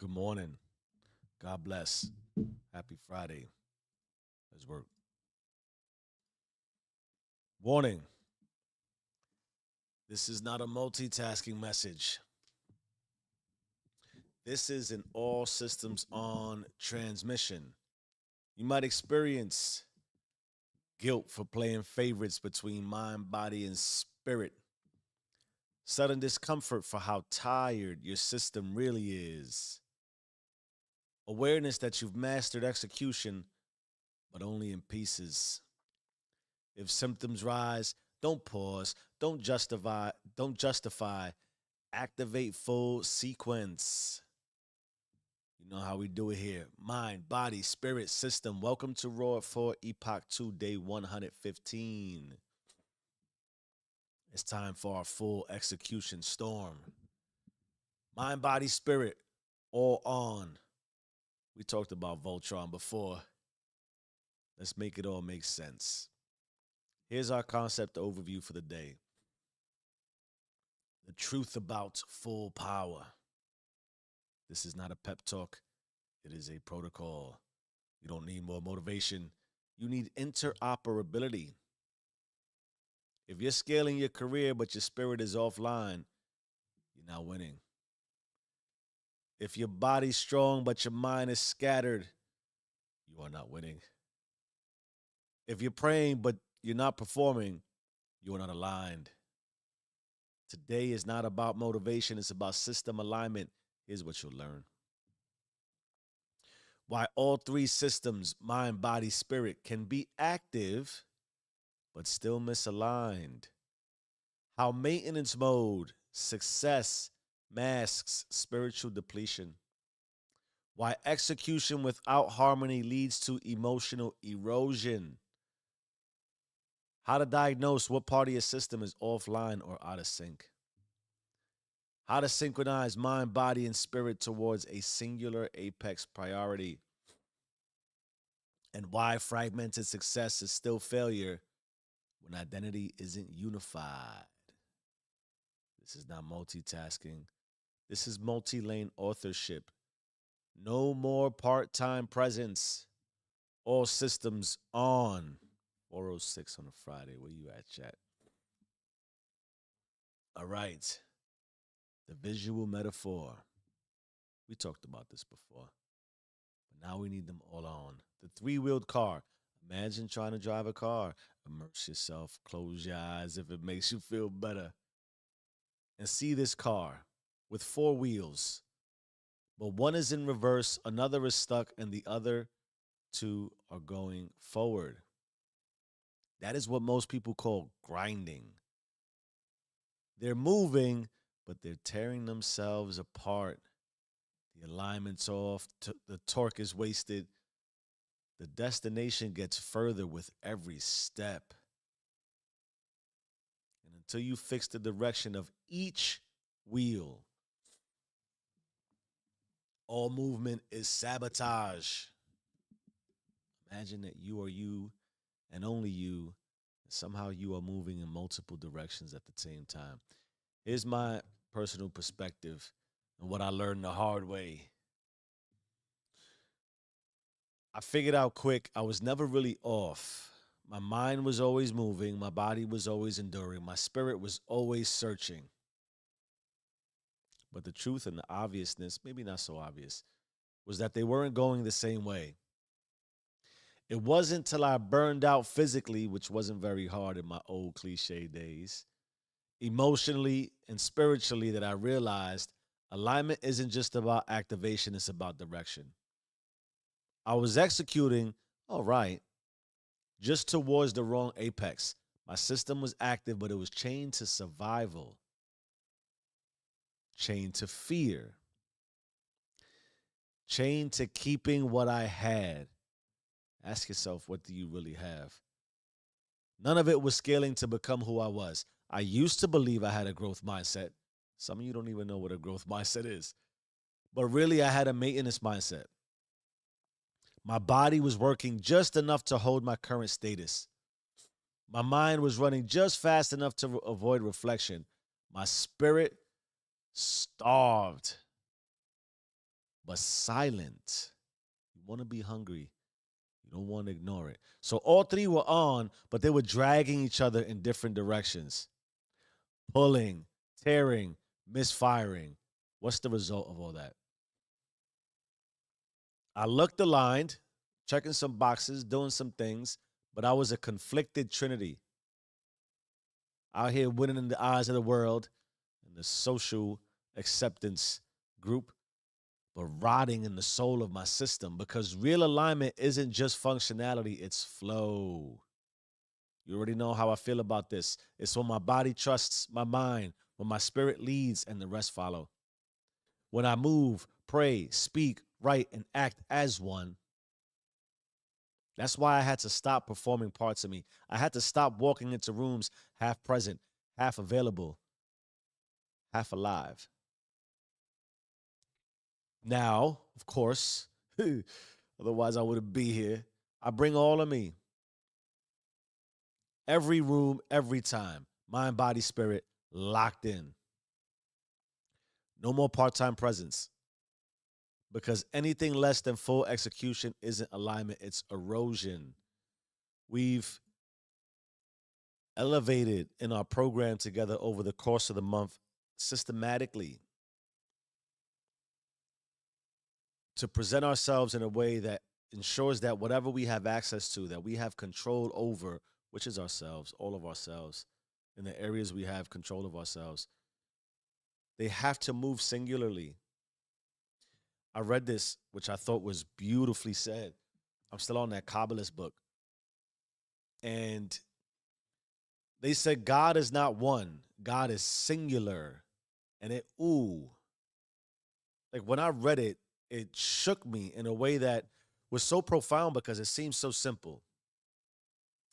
Good morning. God bless. Happy Friday. Let's work. Warning. This is not a multitasking message. This is an all systems on transmission. You might experience guilt for playing favorites between mind, body, and spirit. Sudden discomfort for how tired your system really is. Awareness that you've mastered execution, but only in pieces. If symptoms rise, don't pause, don't justify, activate full sequence. You know how we do it here. Mind, body, spirit, system. Welcome to Raw for Epoch 2, day 115. It's time for our full execution storm. Mind, body, spirit, all on. We talked about Voltron before. Let's make it all make sense. Here's our concept overview for the day. The truth about full power. This is not a pep talk. It is a protocol. You don't need more motivation. You need interoperability. If you're scaling your career, but your spirit is offline, you're not winning. If your body's strong, but your mind is scattered, you are not winning. If you're praying, but you're not performing, you are not aligned. Today is not about motivation, it's about system alignment. Here's what you'll learn. Why all three systems, mind, body, spirit, can be active but still misaligned. How maintenance mode, success, masks spiritual depletion. Why execution without harmony leads to emotional erosion. How to diagnose what part of your system is offline or out of sync. How to synchronize mind, body, and spirit towards a singular apex priority. And why fragmented success is still failure when identity isn't unified. This is not multitasking. This is multi-lane authorship. No more part-time presence. All systems on. 406 on a Friday. Where you at, chat? All right. The visual metaphor. We talked about this before. But now we need them all on. The three-wheeled car. Imagine trying to drive a car. Immerse yourself. Close your eyes if it makes you feel better. And see this car with four wheels. But one is in reverse, another is stuck, and the other two are going forward. That is what most people call grinding. They're moving, but they're tearing themselves apart. The alignment's off, the torque is wasted. The destination gets further with every step. And until you fix the direction of each wheel, all movement is sabotage. Imagine that you are you and only you, and somehow you are moving in multiple directions at the same time. Here's my personal perspective and what I learned the hard way. I figured out quick I was never really off. My mind was always moving, my body was always enduring, my spirit was always searching. But the truth and the obviousness, maybe not so obvious, was that they weren't going the same way. It wasn't till I burned out physically, which wasn't very hard in my old cliche days, emotionally and spiritually, that I realized alignment isn't just about activation, it's about direction. I was executing, all right, just towards the wrong apex. My system was active, but it was chained to survival, chained to fear, chained to keeping what I had. Ask yourself, what do you really have? None of it was scaling to become who I was. I used to believe I had a growth mindset. Some of you don't even know what a growth mindset is. But really, I had a maintenance mindset. My body was working just enough to hold my current status. My mind was running just fast enough to avoid reflection. My spirit starved. but silent. You want to be hungry. You don't want to ignore it. So all three were on, but they were dragging each other in different directions, pulling, tearing, misfiring. What's the result of all that? I looked aligned, checking some boxes, doing some things, but I was a conflicted trinity out here winning in the eyes of the world and the social acceptance group, but rotting in the soul of my system because real alignment isn't just functionality, it's flow. You already know how I feel about this. It's when my body trusts my mind, when my spirit leads and the rest follow. When I move, pray, speak, write, and act as one. That's why I had to stop performing parts of me. I had to stop walking into rooms half present, half available, half alive. Now, of course, otherwise I wouldn't be here. I bring all of me, every room, every time. Mind, body, spirit, locked in. No more part time presence because anything less than full execution isn't alignment, it's erosion. We've elevated in our program together over the course of the month systematically to present ourselves in a way that ensures that whatever we have access to, that we have control over, which is ourselves, all of ourselves, in the areas we have control of ourselves, they have to move singularly. I read this, which I thought was beautifully said. I'm still on that Kabbalist book. And they said God is not one, God is singular. And like when I read it, it shook me in a way that was so profound because it seems so simple.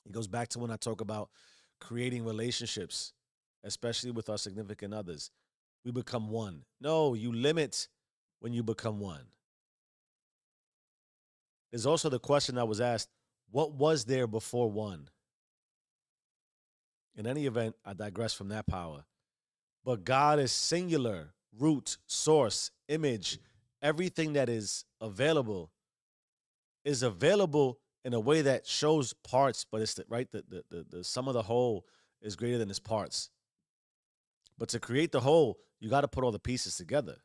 It goes back to when I talk about creating relationships, especially with our significant others. We become one. No, you limit when you become one. There's also the question that was asked, what was there before one? In any event, I digress from that power. But God is singular, root, source, image, everything that is available in a way that shows parts, but it's right. The sum of the whole is greater than its parts. But to create the whole, you got to put all the pieces together.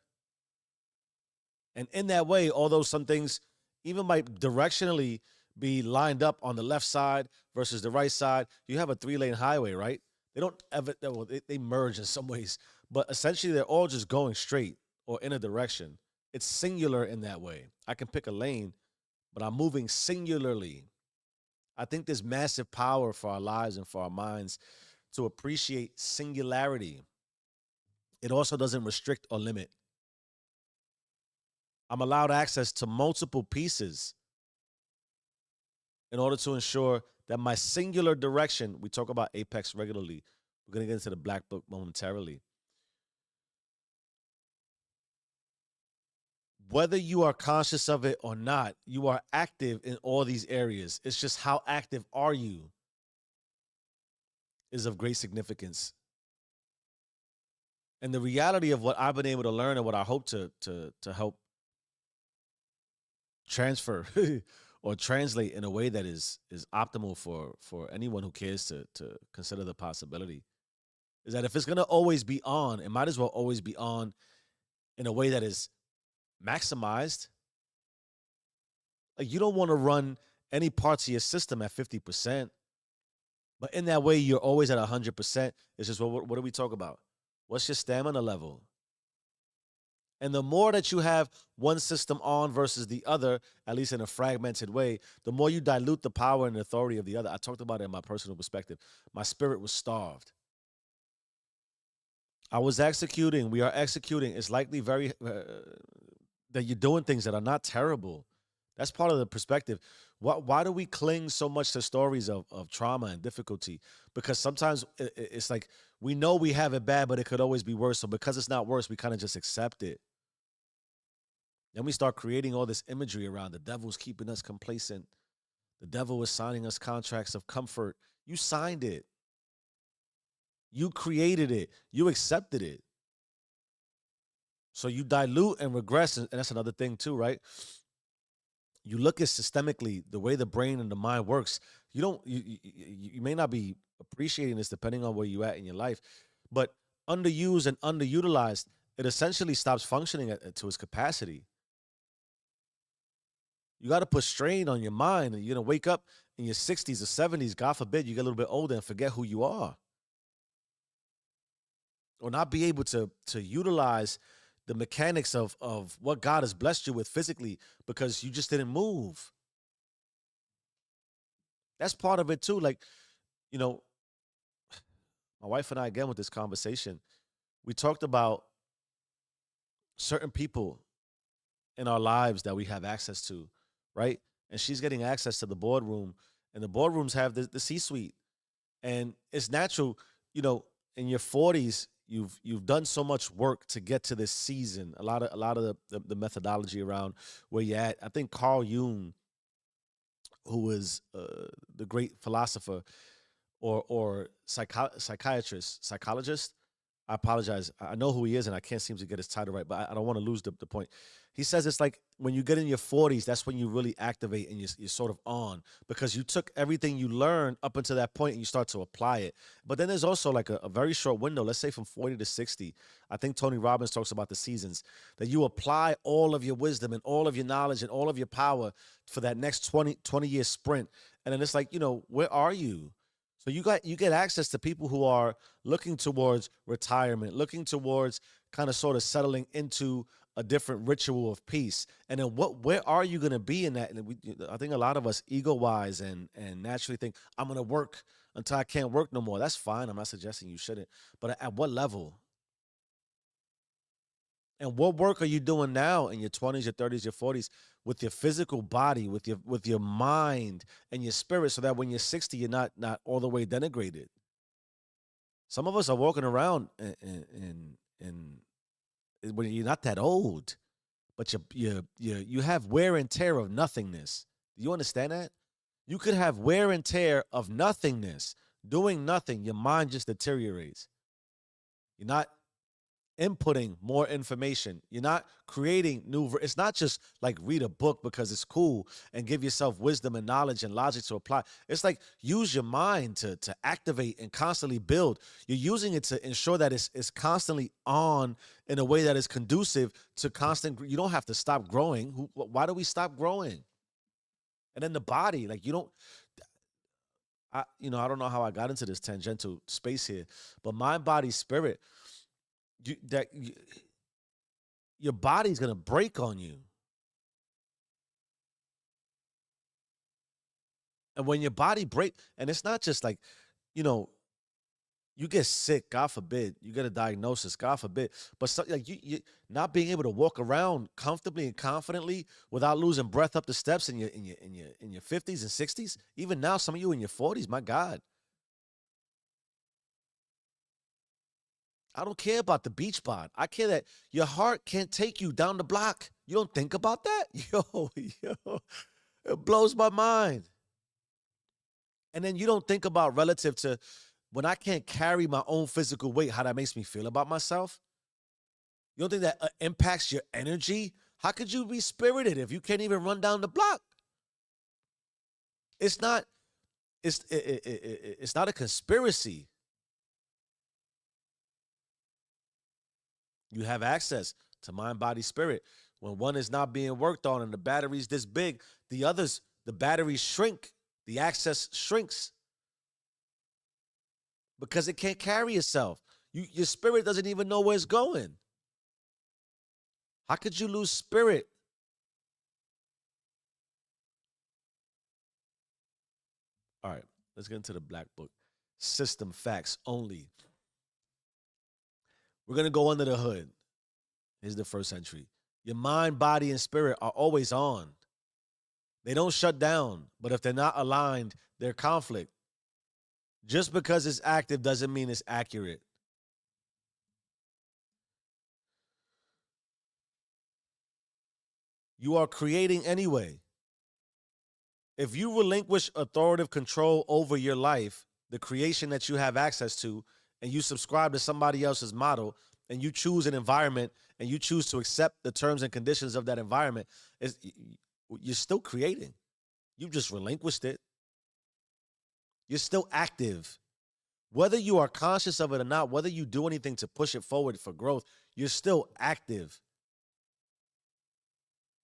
And in that way, although some things even might directionally be lined up on the left side versus the right side, you have a 3-lane highway, right? They don't ever, well, they merge in some ways, but essentially they're all just going straight or in a direction. It's singular in that way. I can pick a lane, but I'm moving singularly. I think there's massive power for our lives and for our minds to appreciate singularity. It also doesn't restrict or limit. I'm allowed access to multiple pieces in order to ensure that my singular direction, we talk about Apex regularly. We're going to get into the Black Book momentarily. Whether you are conscious of it or not, you are active in all these areas. It's just how active are you is of great significance. And the reality of what I've been able to learn and what I hope to help transfer or translate in a way that is optimal for anyone who cares to consider the possibility is that if it's going to always be on, it might as well always be on in a way that is maximized. Like you don't want to run any parts of your system at 50%, but in that way you're always at 100%. It's just what do we talk about? What's your stamina level? And the more that you have one system on versus the other, at least in a fragmented way, the more you dilute the power and authority of the other. I talked about it in my personal perspective. My spirit was starved. I was executing. We are executing. It's likely very that you're doing things that are not terrible. That's part of the perspective. Why do we cling so much to stories of trauma and difficulty? Because sometimes it's like we know we have it bad, but it could always be worse. So because it's not worse, we kind of just accept it. Then we start creating all this imagery around the devil's keeping us complacent. The devil is signing us contracts of comfort. You signed it. You created it. You accepted it. So you dilute and regress, and that's another thing too, right? You look at systemically the way the brain and the mind works. You don't you may not be appreciating this depending on where you at in your life, but underused and underutilized, it essentially stops functioning to its capacity. You got to put strain on your mind, and you're gonna wake up in your 60s or 70s. God forbid you get a little bit older and forget who you are, or not be able to utilize the mechanics of what God has blessed you with physically because you just didn't move. That's part of it too. Like, you know, my wife and I, again, with this conversation, we talked about certain people in our lives that we have access to, right? And she's getting access to the boardroom, and the boardrooms have the C-suite. And it's natural, you know, in your 40s, you've done so much work to get to this season. A lot of the methodology around where you're at. I think Carl Jung, who was the great philosopher or psychologist. I apologize. I know who he is, and I can't seem to get his title right, but I don't want to lose the point. He says it's like when you get in your 40s, that's when you really activate and you're sort of on because you took everything you learned up until that point and you start to apply it. But then there's also like a very short window, let's say from 40 to 60. I think Tony Robbins talks about the seasons that you apply all of your wisdom and all of your knowledge and all of your power for that next 20-year sprint. And then it's like, where are you? So you get access to people who are looking towards retirement, looking towards kind of sort of settling into a different ritual of peace. And then where are you going to be in that? And I think a lot of us ego wise and naturally think I'm going to work until I can't work no more. That's fine. I'm not suggesting you shouldn't, but at what level? And what work are you doing now in your 20s, your 30s, your 40s with your physical body, with your mind and your spirit, so that when you're 60, you're not all the way denigrated. Some of us are walking around and when you're not that old, but you have wear and tear of nothingness. Do you understand that? You could have wear and tear of nothingness, doing nothing. Your mind just deteriorates. You're not inputting more information. You're not creating new. It's not just like read a book because it's cool and give yourself wisdom and knowledge and logic to apply. It's like use your mind to activate and constantly build. You're using it to ensure that it's constantly on in a way that is conducive to constant. You don't have to stop growing. Why do we stop growing? And then the body, like you don't. I don't know how I got into this tangential space here, but mind, body, spirit. You, that you, your body's gonna break on you, and when your body break, and it's not just like, you know, you get sick, God forbid, you get a diagnosis, God forbid, but like you not being able to walk around comfortably and confidently without losing breath up the steps in your 50s and 60s. Even now, some of you in your 40s, my God. I don't care about the beach bod. I care that your heart can't take you down the block. You don't think about that? Yo, it blows my mind. And then you don't think about relative to when I can't carry my own physical weight, how that makes me feel about myself. You don't think that impacts your energy? How could you be spirited if you can't even run down the block? It's not. It's not a conspiracy. You have access to mind, body, spirit. When one is not being worked on and the battery's this big, the batteries shrink. The access shrinks because it can't carry itself. Your spirit doesn't even know where it's going. How could you lose spirit? All right, let's get into the black book. System facts only. We're going to go under the hood. Here's the first entry. Your mind, body, and spirit are always on. They don't shut down, but if they're not aligned, they're conflict. Just because it's active doesn't mean it's accurate. You are creating anyway. If you relinquish authoritative control over your life, the creation that you have access to, and you subscribe to somebody else's model, and you choose an environment and you choose to accept the terms and conditions of that environment, you're still creating. You just relinquished it. You're still active. Whether you are conscious of it or not, whether you do anything to push it forward for growth, you're still active.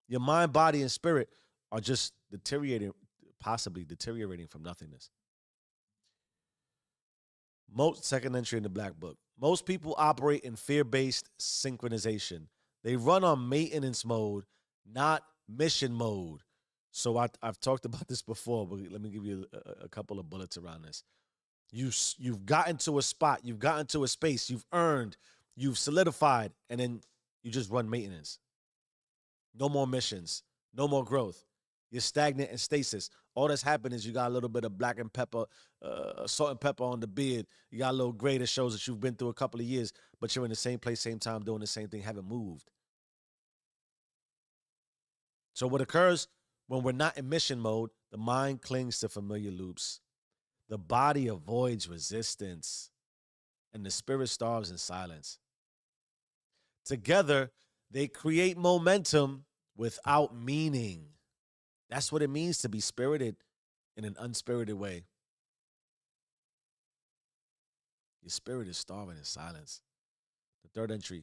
Your mind, body, and spirit are just deteriorating, possibly deteriorating from nothingness. Second entry in the Black Book. Most people operate in fear-based synchronization. They run on maintenance mode, not mission mode. So I've talked about this before, but let me give you a couple of bullets around this. You've gotten to a spot, you've gotten to a space, you've earned, you've solidified, and then you just run maintenance. No more missions, no more growth. You're stagnant and stasis. All that's happened is you got a little bit of black and pepper, salt and pepper on the beard. You got a little gray that shows that you've been through a couple of years, but you're in the same place, same time, doing the same thing, haven't moved. So what occurs when we're not in mission mode, the mind clings to familiar loops. The body avoids resistance, and the spirit starves in silence. Together, they create momentum without meaning. That's what it means to be spirited in an unspirited way. Your spirit is starving in silence. The third entry.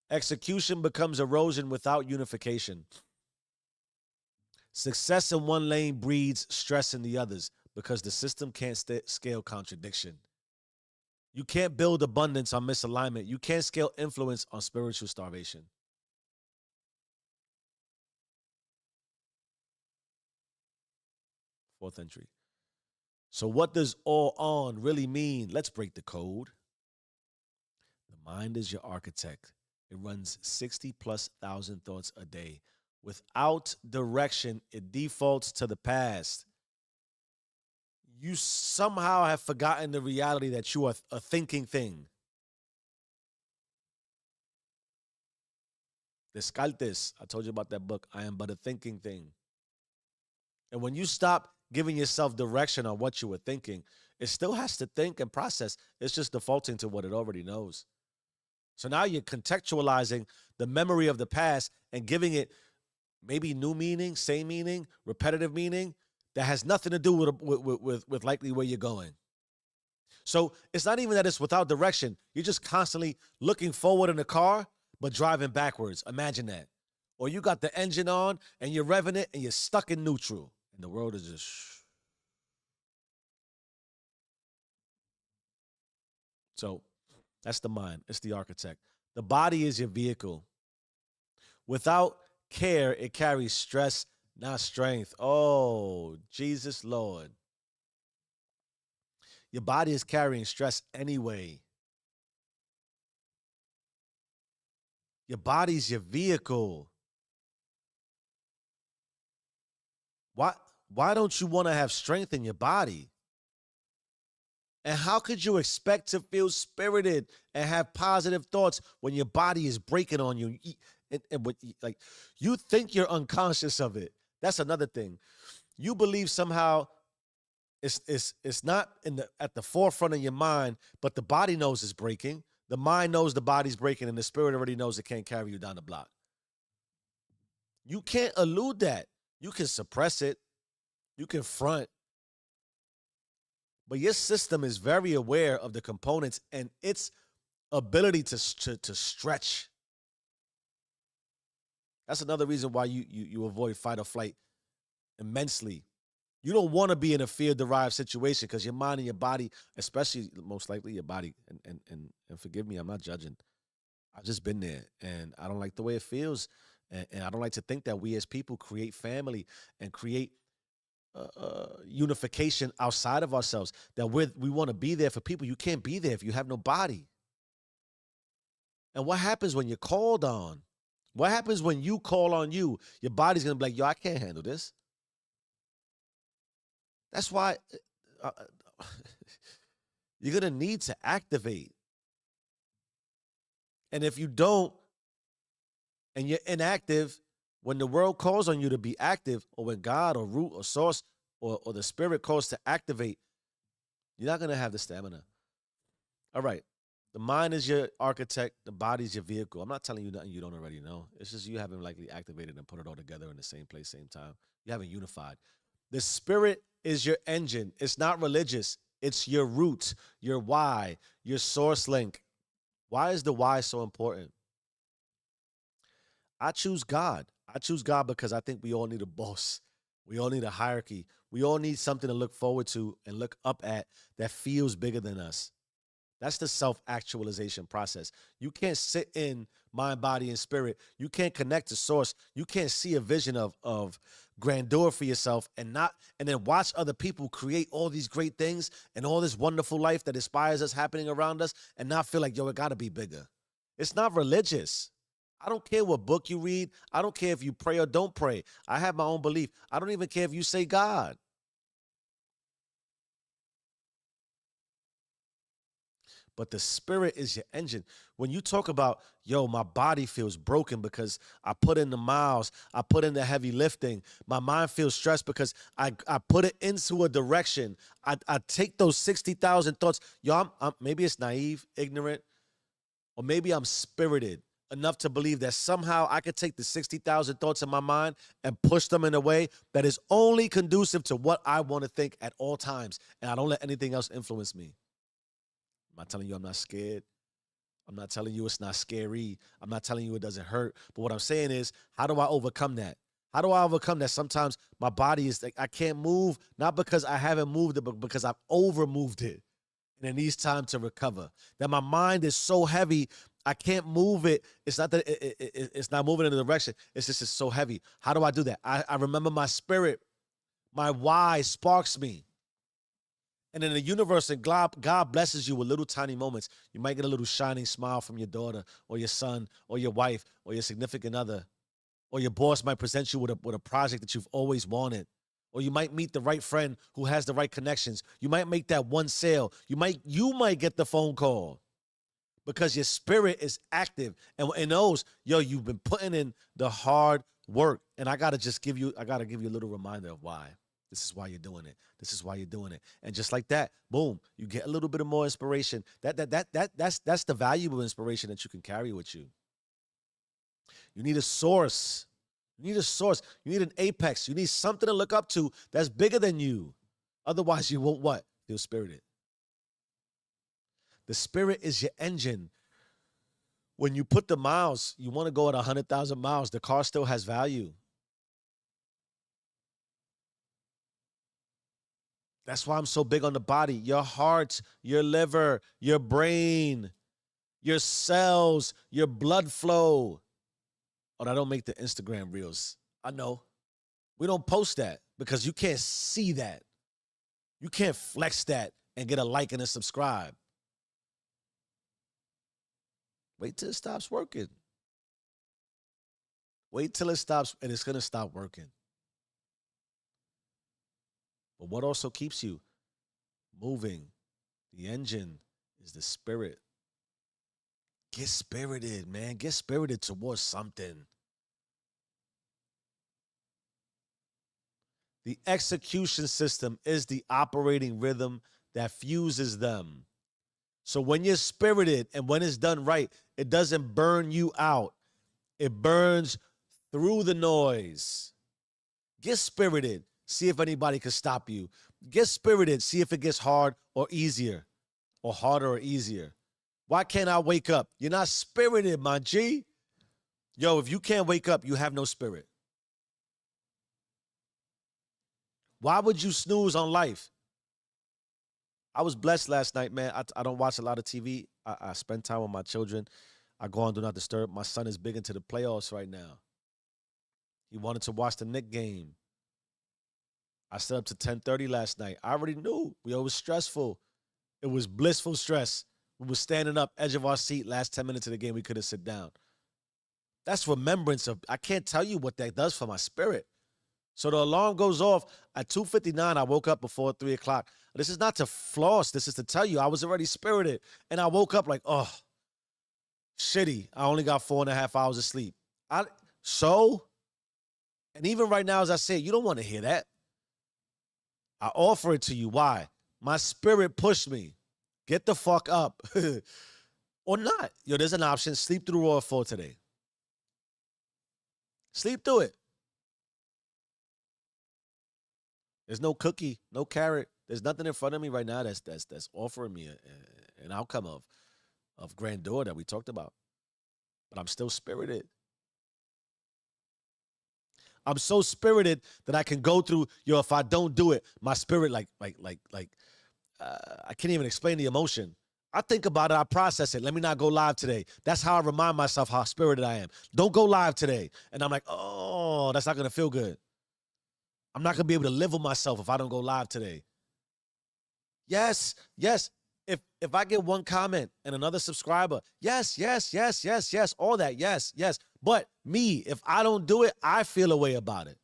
Execution becomes erosion without unification. Success in one lane breeds stress in the others because the system can't scale contradiction. You can't build abundance on misalignment. You can't scale influence on spiritual starvation. Fourth entry. So what does all on really mean? Let's break the code. The mind is your architect. It runs 60 plus thousand thoughts a day. Without direction, it defaults to the past. You somehow have forgotten the reality that you are a thinking thing. Descartes, I told you about that book, I Am But a Thinking Thing. And when you stop giving yourself direction on what you were thinking, it still has to think and process. It's just defaulting to what it already knows. So now you're contextualizing the memory of the past and giving it maybe new meaning, same meaning, repetitive meaning that has nothing to do with likely where you're going. So it's not even that it's without direction. You're just constantly looking forward in the car, but driving backwards. Imagine that. Or you got the engine on and you're revving it and you're stuck in neutral. And the world is just So that's the mind. It's the architect. The body is your vehicle. Without care, it carries stress, not strength. Oh, Jesus Lord. Your body is carrying stress anyway. Your body's your vehicle. Why don't you want to have strength in your body? And how could you expect to feel spirited and have positive thoughts when your body is breaking on you? Like you think you're unconscious of it. That's another thing. You believe somehow it's not at the forefront of your mind, but the body knows it's breaking. The mind knows the body's breaking, and the spirit already knows it can't carry you down the block. You can't elude that. You can suppress it. You can front. But your system is very aware of the components and its ability to stretch. That's another reason why you avoid fight or flight immensely. You don't want to be in a fear-derived situation because your mind and your body, especially most likely your body, and forgive me, I'm not judging. I've just been there, and I don't like the way it feels, and I don't like to think that we as people create family and create unification outside of ourselves, that we want to be there for people. You can't be there if you have no body. And what happens when you're called on? What happens when you call on you? Your body's going to be like, yo, I can't handle this. That's why you're going to need to activate. And if you don't, and you're inactive, when the world calls on you to be active, or when God or root or source or the spirit calls to activate, you're not going to have the stamina. All right. The mind is your architect. The body's your vehicle. I'm not telling you nothing you don't already know. It's just you haven't likely activated and put it all together in the same place, same time. You haven't unified. The spirit is your engine. It's not religious. It's your root, your why, your source link. Why is the why so important? I choose God. I choose God because I think we all need a boss. We all need a hierarchy. We all need something to look forward to and look up at that feels bigger than us. That's the self actualization process. You can't sit in mind, body, and spirit. You can't connect to source. You can't see a vision of grandeur for yourself and then watch other people create all these great things and all this wonderful life that inspires us happening around us and not feel like, yo, it gotta be bigger. It's not religious. I don't care what book you read. I don't care if you pray or don't pray. I have my own belief. I don't even care if you say God. But the spirit is your engine. When you talk about, yo, my body feels broken because I put in the miles, I put in the heavy lifting, my mind feels stressed because I put it into a direction. I take those 60,000 thoughts. Yo, maybe it's naive, ignorant, or maybe I'm spirited enough to believe that somehow I could take the 60,000 thoughts in my mind and push them in a way that is only conducive to what I want to think at all times. And I don't let anything else influence me. I'm not telling you I'm not scared. I'm not telling you it's not scary. I'm not telling you it doesn't hurt. But what I'm saying is, how do I overcome that? How do I overcome that? Sometimes my body is like, I can't move, not because I haven't moved it, but because I've over moved it. And it needs time to recover. That my mind is so heavy, I can't move it. It's not that it's not moving in a direction. It's just it's so heavy. How do I do that? I remember my spirit. My why sparks me. And in the universe, and God blesses you with little tiny moments. You might get a little shining smile from your daughter or your son or your wife or your significant other. Or your boss might present you with a project that you've always wanted. Or you might meet the right friend who has the right connections. You might make that one sale. You might get the phone call because your spirit is active and knows, yo, you've been putting in the hard work. And I gotta give you a little reminder of why. This is why you're doing it. This is why you're doing it. And just like that, boom, you get a little bit of more inspiration. That's the valuable inspiration that you can carry with you. You need a source. You need a source. You need an apex. You need something to look up to that's bigger than you. Otherwise, you won't what? Feel spirited. The spirit is your engine. When you put the miles, you want to go at 100,000 miles. The car still has value. That's why I'm so big on the body. Your heart, your liver, your brain, your cells, your blood flow. Oh, I don't make the Instagram reels. I know. We don't post that because you can't see that. You can't flex that and get a like and a subscribe. Wait till it stops working. Wait till it stops and it's going to stop working. But what also keeps you moving? The engine is the spirit. Get spirited, man. Get spirited towards something. The execution system is the operating rhythm that fuses them. So when you're spirited and when it's done right, it doesn't burn you out. It burns through the noise. Get spirited. See if anybody can stop you. Get spirited. See if it gets hard or easier, or harder or easier. Why can't I wake up? You're not spirited, my G. Yo, if you can't wake up, you have no spirit. Why would you snooze on life? I was blessed last night, man. I don't watch a lot of TV. I spend time with my children. I go on Do Not Disturb. My son is big into the playoffs right now. He wanted to watch the Knicks game. I stayed up to 10:30 last night. I already knew. It was stressful. It was blissful stress. We were standing up, edge of our seat, last 10 minutes of the game. We couldn't sit down. That's remembrance of, I can't tell you what that does for my spirit. So the alarm goes off at 2:59. I woke up before 3 o'clock. This is not to floss. This is to tell you I was already spirited. And I woke up like, oh, shitty. I only got 4.5 hours of sleep. And even right now, as I say, you don't want to hear that. I offer it to you. Why? My spirit pushed me. Get the fuck up. or not. Yo, there's an option. Sleep through Raw 4 today. Sleep through it. There's no cookie, no carrot. There's nothing in front of me right now that's offering me an outcome of grandeur that we talked about. But I'm still spirited. I'm so spirited that I can go through. Yo, if I don't do it, my spirit I can't even explain the emotion. I think about it, I process it. Let me not go live today. That's how I remind myself how spirited I am. Don't go live today. And I'm like, oh, that's not gonna feel good. I'm not gonna be able to live with myself if I don't go live today. Yes, yes. If I get one comment and another subscriber, yes, yes, yes, yes, yes, all that, yes, yes. But me, if I don't do it, I feel a way about it.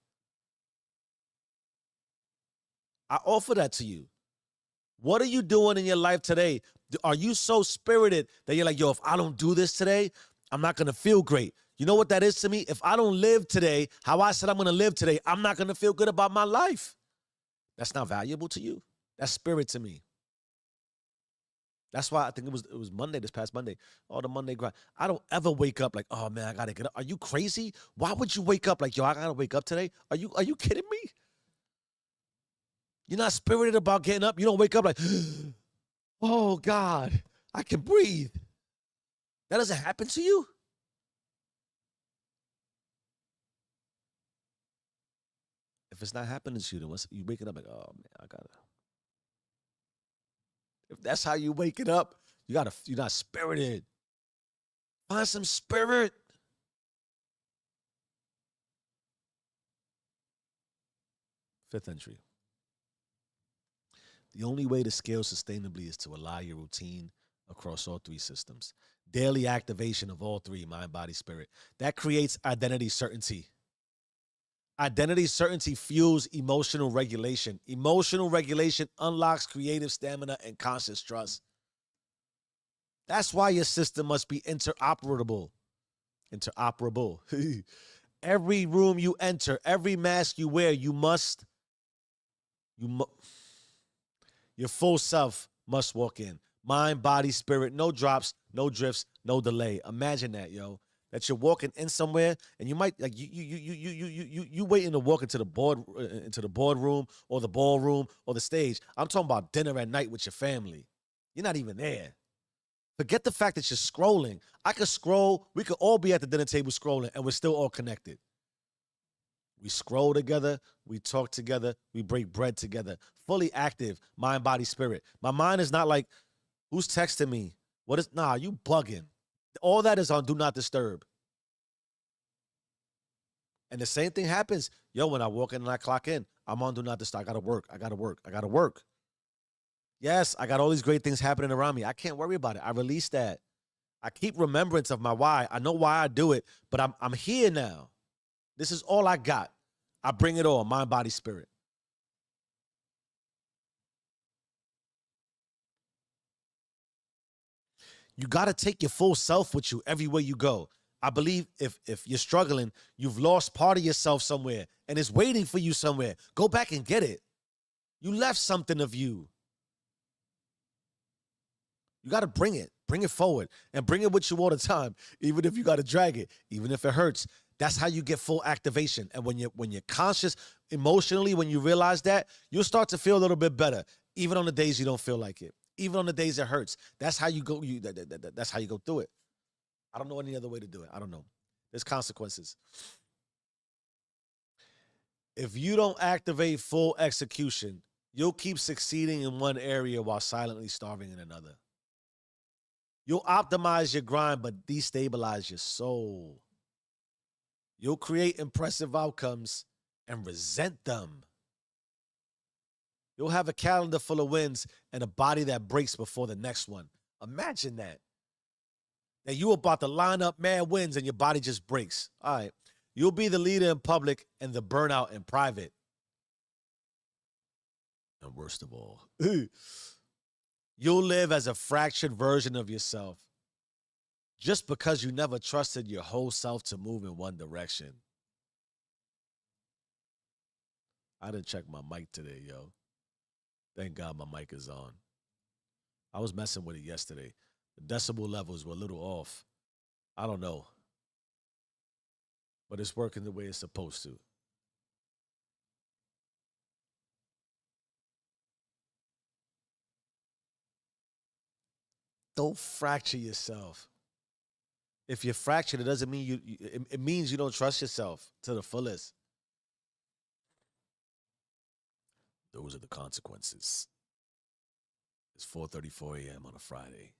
I offer that to you. What are you doing in your life today? Are you so spirited that you're like, yo, if I don't do this today, I'm not gonna feel great? You know what that is to me? If I don't live today, how I said I'm gonna live today, I'm not gonna feel good about my life. That's not valuable to you. That's spirit to me. That's why I think it was Monday, this past Monday. Oh, the Monday grind. I don't ever wake up like, oh man, I gotta get up. Are you crazy? Why would you wake up like, yo, I gotta wake up today? Are you kidding me? You're not spirited about getting up. You don't wake up like, oh God, I can breathe. That doesn't happen to you? If it's not happening to you, then what's you waking up like, oh man, I gotta. If that's how you wake it up, you're not spirited. Find some spirit. Fifth entry. The only way to scale sustainably is to allow your routine across all three systems. Daily activation of all three, mind, body, spirit. That creates identity certainty. Identity certainty fuels emotional regulation. Emotional regulation unlocks creative stamina and conscious trust. That's why your system must be interoperable. Interoperable. Every room you enter, every mask you wear, you mu- your full self must walk in. Mind, body, spirit, no drops, no drifts, no delay. Imagine that, yo. That you're walking in somewhere and you might like you waiting to walk into the boardroom or the ballroom or the stage. I'm talking about dinner at night with your family. You're not even there. Forget the fact that you're scrolling. I could scroll. We could all be at the dinner table scrolling and we're still all connected. We scroll together, we talk together, we break bread together. Fully active, mind, body, spirit. My mind is not like, who's texting me? What is, nah, you bugging. All that is on do not disturb. And the same thing happens. Yo, when I walk in and I clock in, I'm on do not disturb. I gotta work. I gotta work. I gotta work. Yes, I got all these great things happening around me. I can't worry about it. I release that. I keep remembrance of my why. I know why I do it, but I'm here now. This is all I got. I bring it all, mind, body, spirit. You got to take your full self with you everywhere you go. I believe if you're struggling, you've lost part of yourself somewhere and it's waiting for you somewhere. Go back and get it. You left something of you. You got to bring it. Bring it forward and bring it with you all the time, even if you got to drag it, even if it hurts. That's how you get full activation. And when you're conscious emotionally, when you realize that, you'll start to feel a little bit better, even on the days you don't feel like it, even on the days it hurts. That's how you go. That's how you go through it. I don't know any other way to do it. I don't know. There's consequences. If you don't activate full execution, you'll keep succeeding in one area while silently starving in another. You'll optimize your grind, but destabilize your soul. You'll create impressive outcomes and resent them. You'll have a calendar full of wins and a body that breaks before the next one. Imagine that. That you about to line up mad wins and your body just breaks. All right. You'll be the leader in public and the burnout in private. And worst of all, you'll live as a fractured version of yourself just because you never trusted your whole self to move in one direction. I didn't check my mic today, yo. Thank God my mic is on. I was messing with it yesterday. The decibel levels were a little off. I don't know, but it's working the way it's supposed to. Don't fracture yourself. If you're fractured, it doesn't mean it means you don't trust yourself to the fullest. Those are the consequences. It's 4:34 a.m. on a Friday.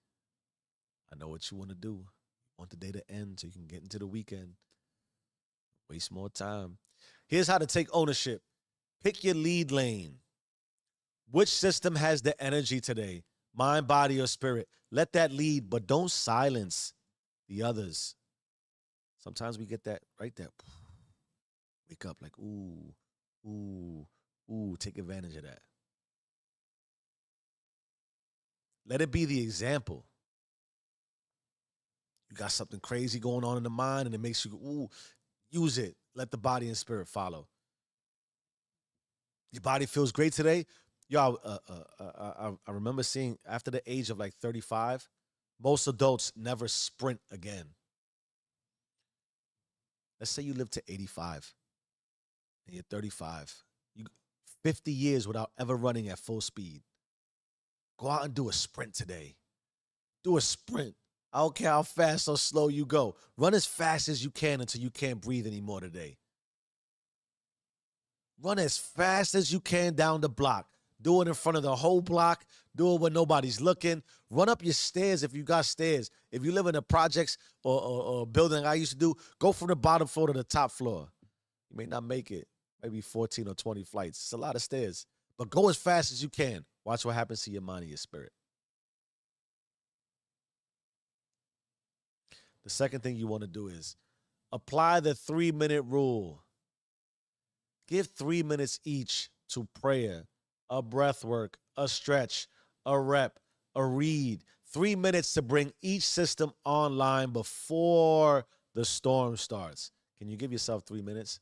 I know what you want to do. You want the day to end so you can get into the weekend. Waste more time. Here's how to take ownership. Pick your lead lane. Which system has the energy today? Mind, body, or spirit? Let that lead, but don't silence the others. Sometimes we get that right there. Wake up like, ooh, ooh, ooh, take advantage of that. Let it be the example. You got something crazy going on in the mind and it makes you, ooh, use it. Let the body and spirit follow. Your body feels great today. Yo, I remember seeing after the age of like 35, most adults never sprint again. Let's say you live to 85 and you're 35. You 50 years without ever running at full speed. Go out and do a sprint today. Do a sprint. I don't care how fast or slow you go. Run as fast as you can until you can't breathe anymore today. Run as fast as you can down the block. Do it in front of the whole block. Do it when nobody's looking. Run up your stairs if you got stairs. If you live in the projects or building I used to do, go from the bottom floor to the top floor. You may not make it. Maybe 14 or 20 flights. It's a lot of stairs. But go as fast as you can. Watch what happens to your mind and your spirit. The second thing you want to do is apply the 3-minute rule. Give 3 minutes each to prayer, a breath work, a stretch, a rep, a read. 3 minutes to bring each system online before the storm starts. Can you give yourself 3 minutes?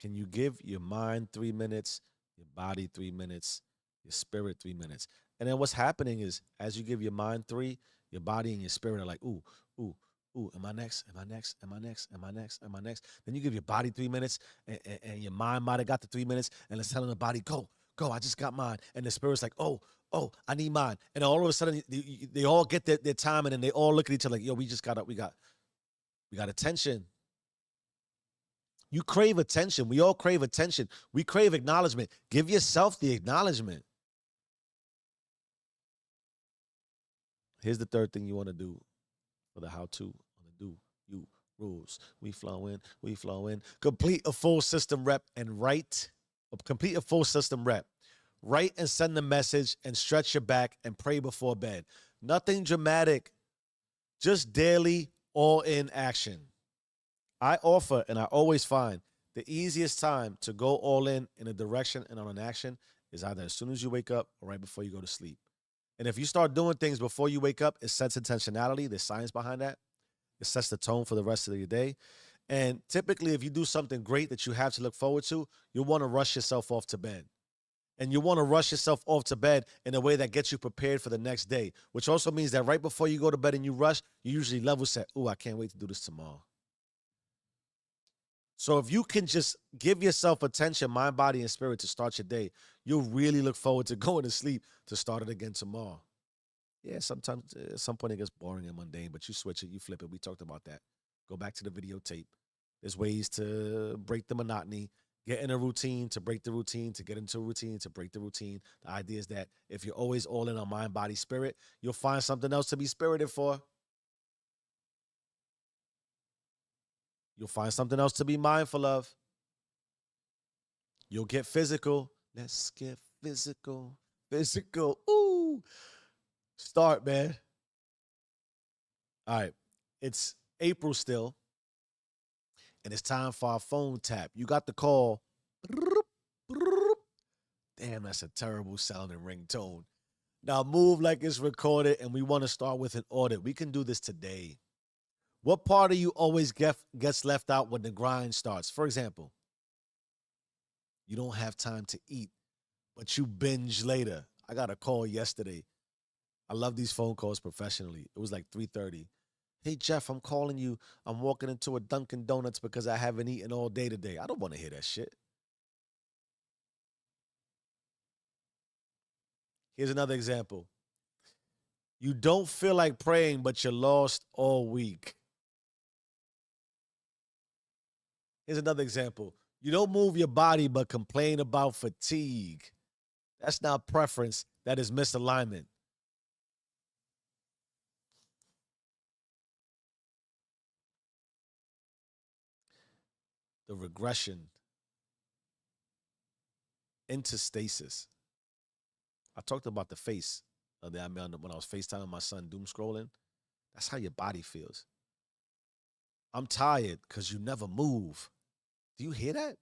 Can you give your mind 3 minutes, your body 3 minutes, your spirit 3 minutes? And then what's happening is as you give your mind 3, your body and your spirit are like, ooh, ooh, ooh, am I next? Am I next? Am I next? Am I next? Am I next? Then you give your body 3 minutes and your mind might have got the 3 minutes and it's telling the body, go, go, I just got mine. And the spirit's like, oh, I need mine. And all of a sudden they all get their time and then they all look at each other like, yo, we got attention. You crave attention. We all crave attention. We crave acknowledgement. Give yourself the acknowledgement. Here's the third thing you want to do for the how-to on the do you rules. We flow in, we flow in. Complete a full system rep and write. Complete a full system rep. Write and send the message and stretch your back and pray before bed. Nothing dramatic, just daily all-in action. I offer and I always find the easiest time to go all in a direction and on an action is either as soon as you wake up or right before you go to sleep. And if you start doing things before you wake up, it sets intentionality. There's science behind that. It sets the tone for the rest of your day. And typically, if you do something great that you have to look forward to, you'll want to rush yourself off to bed. And you want to rush yourself off to bed in a way that gets you prepared for the next day, which also means that right before you go to bed and you rush, you usually level set. Ooh, I can't wait to do this tomorrow. So if you can just give yourself attention, mind, body, and spirit to start your day, you'll really look forward to going to sleep to start it again tomorrow. Yeah, sometimes at some point it gets boring and mundane, but you switch it, you flip it. We talked about that. Go back to the videotape. There's ways to break the monotony, get in a routine, to break the routine, to get into a routine, to break the routine. The idea is that if you're always all in on mind, body, spirit, you'll find something else to be spirited for. You'll find something else to be mindful of. You'll get physical. Let's get physical. Physical. Ooh. Start, man. All right. It's April still, and it's time for our phone tap. You got the call. Damn, that's a terrible sounding ringtone. Now move like it's recorded, and we want to start with an audit. We can do this today. What part of you always gets left out when the grind starts? For example, you don't have time to eat but you binge later. I got a call yesterday. I love these phone calls professionally. It was like 3:30. Hey Jeff, I'm calling you. I'm walking into a Dunkin' Donuts because I haven't eaten all day today. I don't want to hear that shit. Here's another example. You don't feel like praying, but you're lost all week. Here's another example. You don't move your body, but complain about fatigue. That's not preference. That is misalignment. The regression into stasis. I talked about the face that I made when I was FaceTiming my son, doom scrolling. That's how your body feels. I'm tired because you never move. Do you hear that?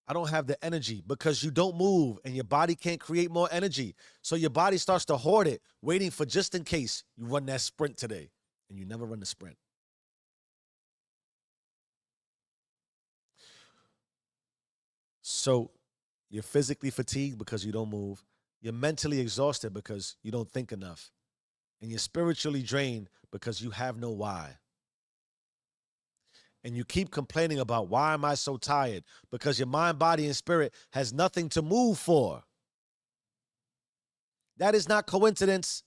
I don't have the energy because you don't move and your body can't create more energy. So your body starts to hoard it, waiting for just in case you run that sprint today and you never run the sprint. So you're physically fatigued because you don't move. You're mentally exhausted because you don't think enough. And you're spiritually drained because you have no why. And you keep complaining about why am I so tired? Because your mind, body, and spirit has nothing to move for. That is not coincidence.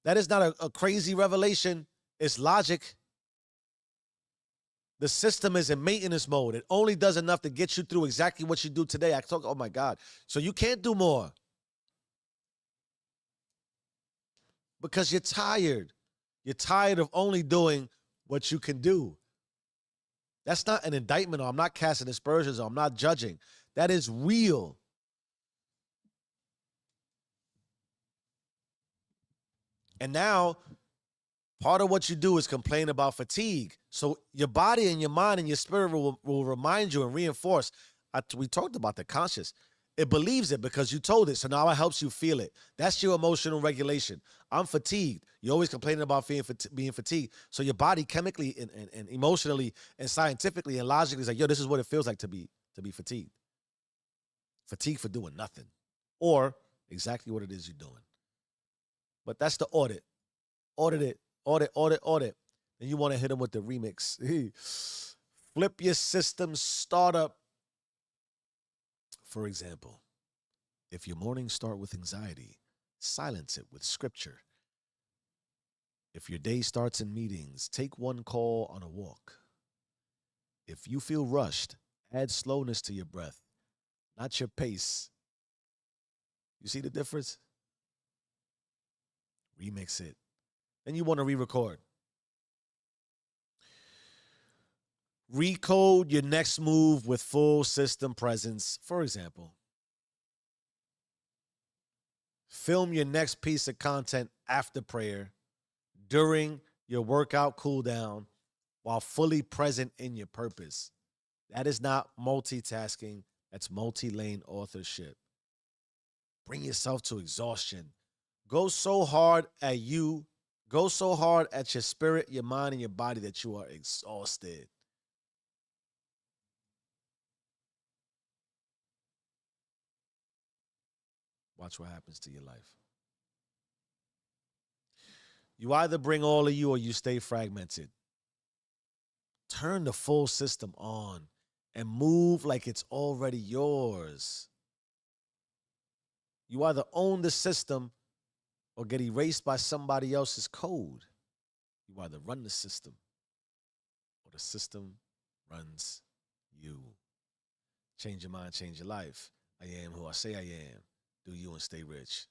That is not a crazy revelation. It's logic. The system is in maintenance mode. It only does enough to get you through exactly what you do today. I talk, oh my God. So you can't do more because you're tired. You're tired of only doing what you can do. That's not an indictment, or I'm not casting aspersions, or I'm not judging. That is real. And now, part of what you do is complain about fatigue. So your body and your mind and your spirit will remind you and reinforce. We talked about the conscious. It believes it because you told it. So now it helps you feel it. That's your emotional regulation. I'm fatigued. You're always complaining about being fatigued. So your body chemically and emotionally and scientifically and logically is like, yo, this is what it feels like to be fatigued. Fatigued for doing nothing. Or exactly what it is you're doing. But that's the audit. Audit it. Audit. Then you want to hit them with the remix. Flip your system startup. For example, if your mornings start with anxiety, silence it with scripture. If your day starts in meetings, take one call on a walk. If you feel rushed, add slowness to your breath, not your pace. You see the difference? Remix it. Then you want to re-record. Recode your next move with full system presence. For example, film your next piece of content after prayer, during your workout cool down, while fully present in your purpose. That is not multitasking. That's multi-lane authorship. Bring yourself to exhaustion. Go so hard at you. Go so hard at your spirit, your mind, and your body that you are exhausted. Watch what happens to your life. You either bring all of you or you stay fragmented. Turn the full system on and move like it's already yours. You either own the system or get erased by somebody else's code. You either run the system or the system runs you. Change your mind, change your life. I am who I say I am. Do you and stay rich.